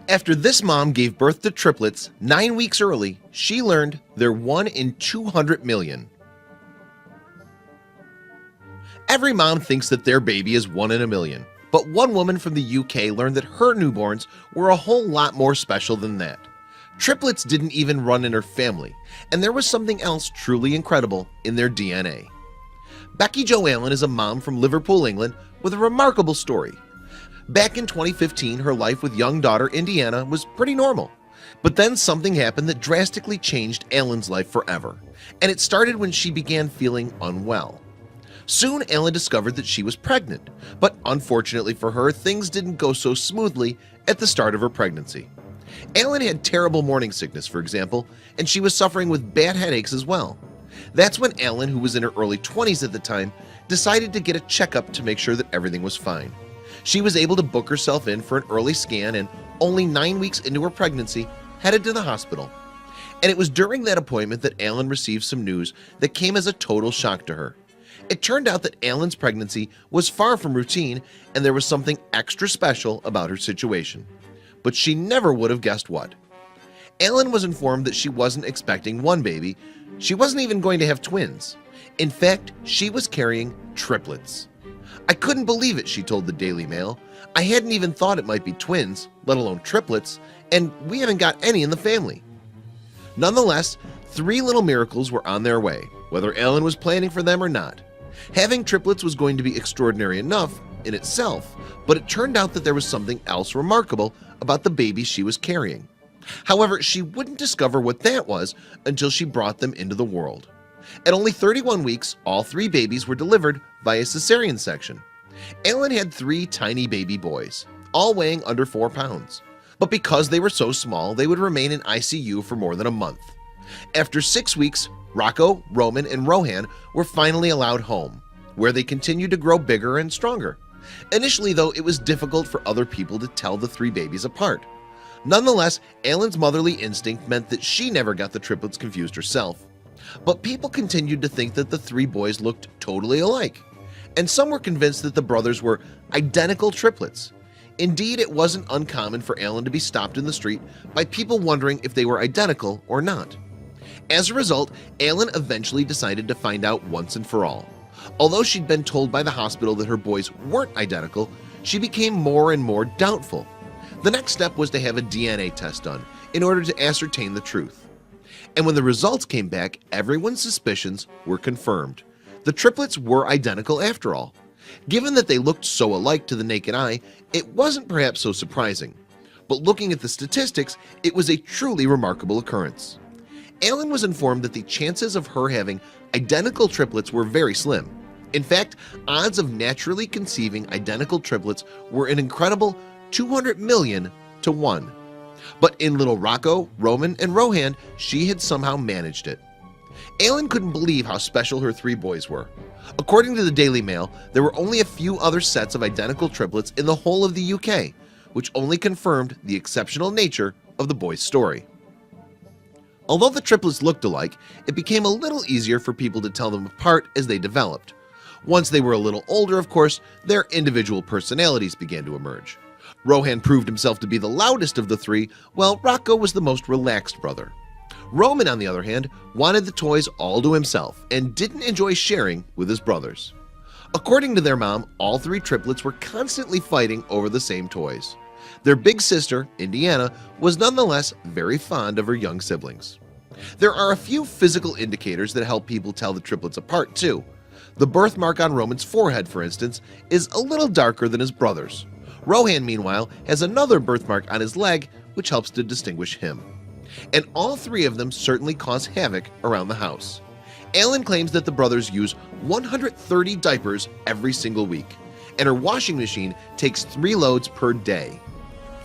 After this mom gave birth to triplets 9 weeks early, she learned they're 1 in 200 million. Every mom thinks that their baby is 1 in a million, but one woman from the UK learned that her newborns were a whole lot more special than that. Triplets didn't even run in her family, and there was something else truly incredible in their DNA. Becki-Jo Allen is a mom from Liverpool, England, with a remarkable story. Back in 2015, her life with young daughter Indiana was pretty normal. But then something happened that drastically changed Allen's life forever, and it started when she began feeling unwell. Soon Allen discovered that she was pregnant, but unfortunately for her, things didn't go so smoothly at the start of her pregnancy. Allen had terrible morning sickness, for example, and she was suffering with bad headaches as well. That's when Allen, who was in her early 20s at the time, decided to get a checkup to make sure that everything was fine. She was able to book herself in for an early scan, and only 9 weeks into her pregnancy, headed to the hospital. And it was during that appointment that Allen received some news that came as a total shock to her. It turned out that Allen's pregnancy was far from routine, and there was something extra special about her situation. But she never would have guessed what. Allen was informed that she wasn't expecting one baby. She wasn't even going to have twins. In fact, she was carrying triplets. "I couldn't believe it," she told the Daily Mail. "I hadn't even thought it might be twins, let alone triplets, and we haven't got any in the family." Nonetheless, 3 little miracles were on their way, whether Allen was planning for them or not. Having triplets was going to be extraordinary enough in itself, but it turned out that there was something else remarkable about the babies she was carrying. However, she wouldn't discover what that was until she brought them into the world. At only 31 weeks, all 3 babies were delivered via cesarean section. Allen had 3 tiny baby boys, all weighing under 4 pounds. But because they were so small, they would remain in ICU for more than a month. After 6 weeks, Rocco, Roman, and Rohan were finally allowed home, where they continued to grow bigger and stronger. Initially, though, it was difficult for other people to tell the 3 babies apart. Nonetheless, Allen's motherly instinct meant that she never got the triplets confused herself. But people continued to think that the 3 boys looked totally alike, and some were convinced that the brothers were identical triplets. Indeed, it wasn't uncommon for Allen to be stopped in the street by people wondering if they were identical or not. As a result, Allen eventually decided to find out once and for all. Although she'd been told by the hospital that her boys weren't identical, she became more and more doubtful. The next step was to have a DNA test done in order to ascertain the truth. And when the results came back, everyone's suspicions were confirmed. The triplets were identical after all. Given that they looked so alike to the naked eye, it wasn't perhaps so surprising. But looking at the statistics, it was a truly remarkable occurrence. Allen was informed that the chances of her having identical triplets were very slim. In fact, odds of naturally conceiving identical triplets were an incredible 200 million to 1. But in little Rocco, Roman, and Rohan, she had somehow managed it. Allen couldn't believe how special her 3 boys were. According to the Daily Mail, there were only a few other sets of identical triplets in the whole of the UK, which only confirmed the exceptional nature of the boys' story. Although the triplets looked alike, it became a little easier for people to tell them apart as they developed. Once they were a little older, of course, their individual personalities began to emerge. Rohan proved himself to be the loudest of the 3, while Rocco was the most relaxed brother. Roman, on the other hand, wanted the toys all to himself and didn't enjoy sharing with his brothers. According to their mom, all 3 triplets were constantly fighting over the same toys. Their big sister, Indiana, was nonetheless very fond of her young siblings. There are a few physical indicators that help people tell the triplets apart too. The birthmark on Roman's forehead, for instance, is a little darker than his brother's. Rohan, meanwhile, has another birthmark on his leg, which helps to distinguish him. And all 3 of them certainly cause havoc around the house. Allen claims that the brothers use 130 diapers every single week, and her washing machine takes 3 loads per day.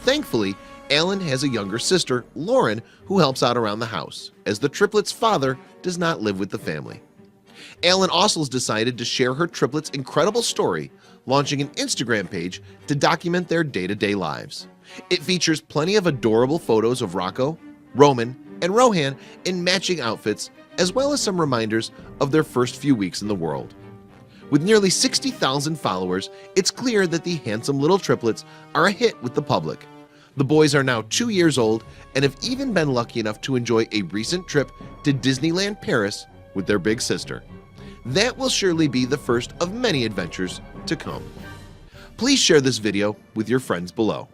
Thankfully, Allen has a younger sister, Lauren, who helps out around the house, as the triplets' father does not live with the family. Allen also has decided to share her triplets' incredible story, launching an Instagram page to document their day-to-day lives. It features plenty of adorable photos of Rocco, Roman, and Rohan in matching outfits, as well as some reminders of their first few weeks in the world. With nearly 60,000 followers, it's clear that the handsome little triplets are a hit with the public. The boys are now 2 years old and have even been lucky enough to enjoy a recent trip to Disneyland Paris with their big sister. That will surely be the first of many adventures to come. Please share this video with your friends below.